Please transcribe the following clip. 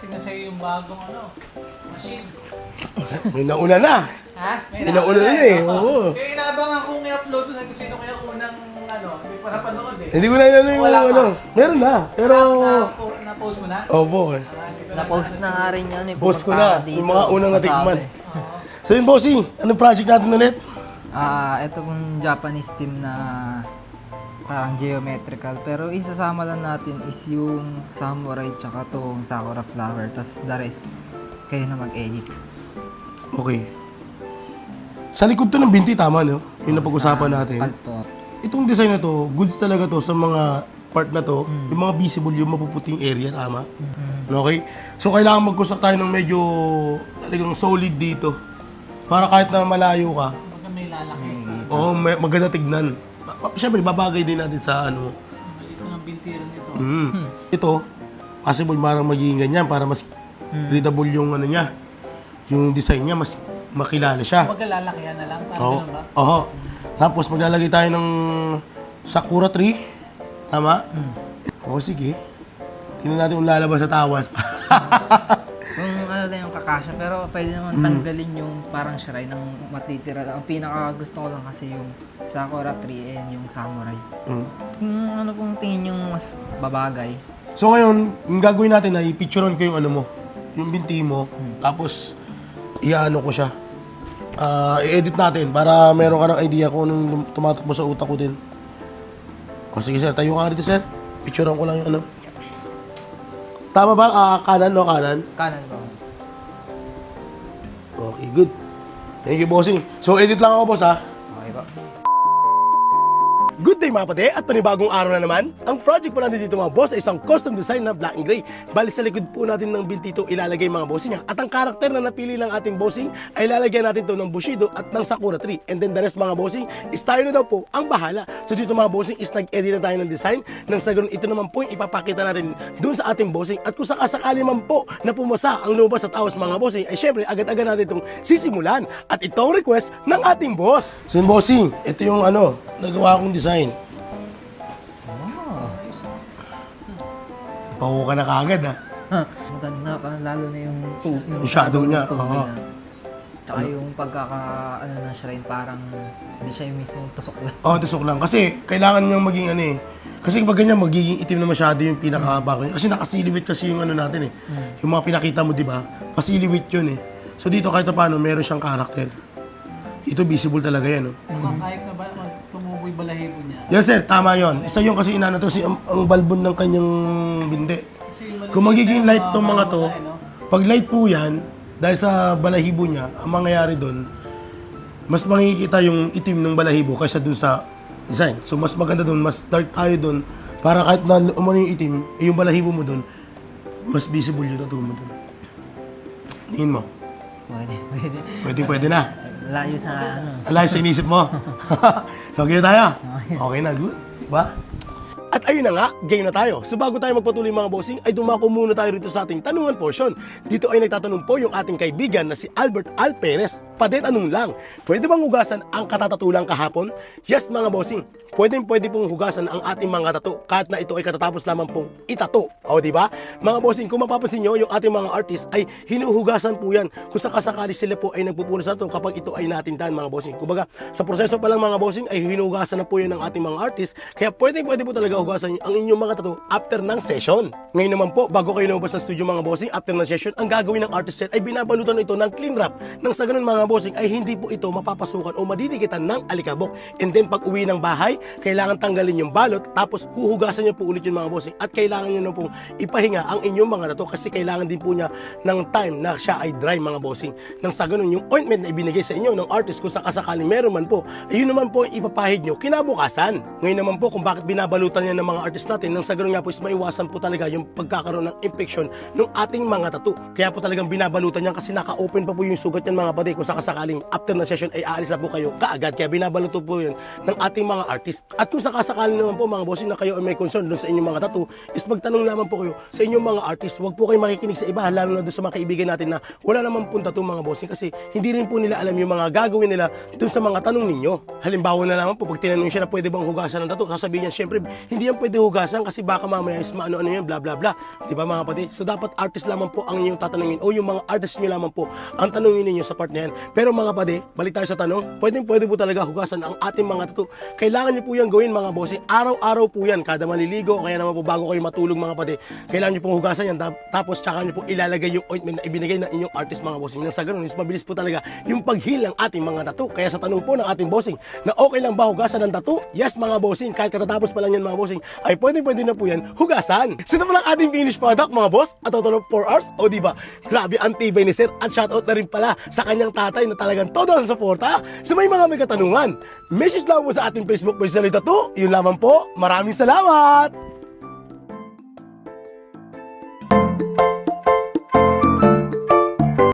testing na sa'yo yung bagong machine. May nauna na. Ha? May nauna na eh, oo. Kaya inaabangan kong i-upload na kung sino kaya unang hindi pa napanood eh. Hindi ko na yung Wala pa. Meron na, pero... Na-post mo na? Opo. Na-post na nga rin yan eh. Post ko na, yung mga unang natikman. Oo. So yun, bossing, anong project natin ulit? Ito pong Japanese team na parang geometrical. Pero isasama lang natin is yung samurai tsaka tong sakura flower. Tapos the rest, kayo na mag-edit. Okay. Sa likod to ng binti, tama no? Yung napag-usapan natin. Palpot. Itong design na to, goods talaga to sa mga part na to, yung mga visible, yung mapuputing area, tama? Okay? So kailangan mag-construct tayo ng medyo talagang solid dito. Para kahit na malayo ka, Baka may lalaki. maganda tignan. Siyempre, babagay din natin sa ano. Malito ng bintiran nito. Ito, possible marang magiging ganyan para mas readable yung ano niya. Yung design niya, mas makilala siya. Baka lalakihan na lang, parang Oo. ganun ba? Oo. Tapos maglalagay tayo ng sakura tree. Tama? Oo, sige. Tingnan natin kung lalabas sa tawas pa. Kung ano lang yung kakasya, pero pwede naman tanggalin yung parang shrine ng matitira lang. Ang pinaka gusto ko lang kasi yung sakura tree and yung samurai. Kung ano pong tingin yung mas babagay. So ngayon, yung gagawin natin ay picturean ko yung ano mo, yung binti mo, tapos iaano ko siya. I-edit natin para meron ka ng idea kung anong tumatakbo sa utak ko din. O sige sir, tayo ka dito sir. Picturean ko lang yung ano. Tama ba? Kanan, no? Kanan? Kanan ko. Okay, good. Thank you, bossing. So, edit lang ako, boss, ha? Okay ba? Good day mga pate at panibagong araw na naman. Ang project po natin dito mga boss ay isang custom design na black and gray. Bali sa likod po natin ng binti ito ilalagay mga bossing niya. At ang karakter na napili ng ating bossing ay lalagyan natin ito ng Bushido at ng Sakura tree. And then the rest mga bossing is tayo na daw po ang bahala. So dito mga bossing is nag-edit na tayo ng design. Nang sa ganun ito naman po yung ipapakita natin dun sa ating bossing. At kung sakasakali man po na pumasa ang lumabas sa tawas mga bossing ay syempre agad-agad natin itong sisimulan. At itong request ng ating boss. So bossing, ito yung ano, nagawa kong design. Paho ka na kagad ha. Maganda ka, lalo na yung Yung shadow niya, tubig oo. niya. Tsaka yung ano ng shrine, parang hindi siya yung mismong tusok lang. Oo, tusok lang. Kasi kailangan niyang maging ano eh. Kasi pag ganyan, magiging itim na masyado yung pinaka-background. Kasi nakasiliwit kasi yung ano natin eh. Yung mga pinakita mo, di ba? Pasiliwit yun eh. So dito kahit paano, meron siyang karakter. Ito visible talaga yan. Oh. So kahit na ba tumubo yung balahibo niya. Yes sir, tama yon. Isa yung kasi inano to, ang balbon ng kanyang bindi. Kasi yung maliliit Kung magiging na light tong mga to, wala, no? pag light po yan, dahil sa balahibo niya, ang mangyayari doon, mas makikita yung itim ng balahibo kaysa dun sa design. So mas maganda doon, mas dark tayo doon, para kahit na umano yung itim, eh, yung balahibo mo doon, mas visible yung tattoo mo doon. Tingin mo, pwede na. Layo sa ano. Alay sa inisip mo. So, okay na tayo? Okay na, good. Diba? At ayun na nga, game na tayo. So bago tayo magpatuloy mga bossing, ay dumako muna tayo rito sa ating tanungan portion. Dito ay nagtatanong po yung ating kaibigan na si Albert Al Perez. Padentanong lang, pwede bang hugasan ang katatatulang kahapon? Yes mga bossing, pwede pong hugasan ang ating mga tato kahit na ito ay katatapos lamang pong itato. O di ba? Mga bossing, kung mapapansin nyo, yung ating mga artist ay hinuhugasan po yan kung sakasakali sila po ay nagpupunas na ito kapag ito ay natindahan mga bossing. Kumbaga, sa proseso pa lang mga bossing ay hinuhugasan na po yan ng ating mga artist. Kaya pwede po talaga hugasan ang inyong mga tato after ng session. Ngayon naman po, bago kayo lumabas sa studio mga bossing, after ng session, ang gagawin ng artist set ay binabalutan ito ng clean wrap. Nang sa ganun mga bossing ay hindi po ito mapapasukan o madidikitan ng alikabok. And then pag uwi ng bahay, kailangan tanggalin yung balot, tapos huhugasan niyo po ulit yung mga bossing at kailangan niyo na pong ipahinga ang inyong mga tato kasi kailangan din po niya ng time na siya ay dry mga bossing. Nang sa ganun yung ointment na ibinigay sa inyo ng artist kung sakasakaling meron man po, ayun naman po ipapahid nyo kinabukasan. Ngayon naman po kung bakit binabalutan niya ng mga artist natin, nang sa ganun nga po is maiwasan po talaga yung pagkakaroon ng infection ng ating mga tattoo. Kaya po talagang binabalutan niya kasi naka-open pa po yung sugat niyan mga pade kung sakasakaling after na session ay aalis na po kayo kaagad. Kaya binabaluto po yun ng ating mga artist. At kung sakasakaling naman po mga bossing na kayo ay may concern doon sa inyong mga tattoo, is magtanong naman po kayo sa inyong mga artist. Huwag po kayo makikinig sa iba, lalo na doon sa mga kaibigan natin na wala naman po tattoo mga bossing kasi hindi rin po nila alam yung mga gagawin nila doon sa mga tanong ninyo. Halimbawa na naman po, pag tinanong siya na pwede bang hugasan ng tattoo, sasabihin niya, syempre, hindi yan pwede hugasan kasi baka mamaya is maano-ano yan, bla bla bla. Di ba mga kapatid? So dapat artist lamang po ang inyong tatanungin o yung mga artist nyo lamang po ang tanungin ninyo sa part na yan. Pero mga kapatid, balik tayo sa tanong, pwede po talaga hugasan ang ating mga tattoo. Kailangan nyo po yan gawin mga bossing. Araw-araw po yan, kada maliligo, kaya naman po bago kayo matulog mga kapatid. Kailangan nyo pong hugasan yan, tapos tsaka nyo po ilalagay yung ointment na ibinigay ng inyong artist mga bossing. Nang sa ganun is mabilis po talaga yung pag-heal ng ating mga tattoo. Kaya sa tanong po ng ating bossing, na okay lang ba hugasan ng tattoo? Yes mga bossing, kahit katatapos pa lang yan mga bossing, ay pwede na po yan hugasan. Sino pa lang ating finished product mga boss? At total of 4 hours? O diba? Grabe ang tibay ni Sir at shoutout na rin pala sa kanyang tatay na talagang todo ang suporta sa may mga may katanungan. Message lang po sa ating Facebook page na Tattoo. Yun lamang po. Maraming salamat!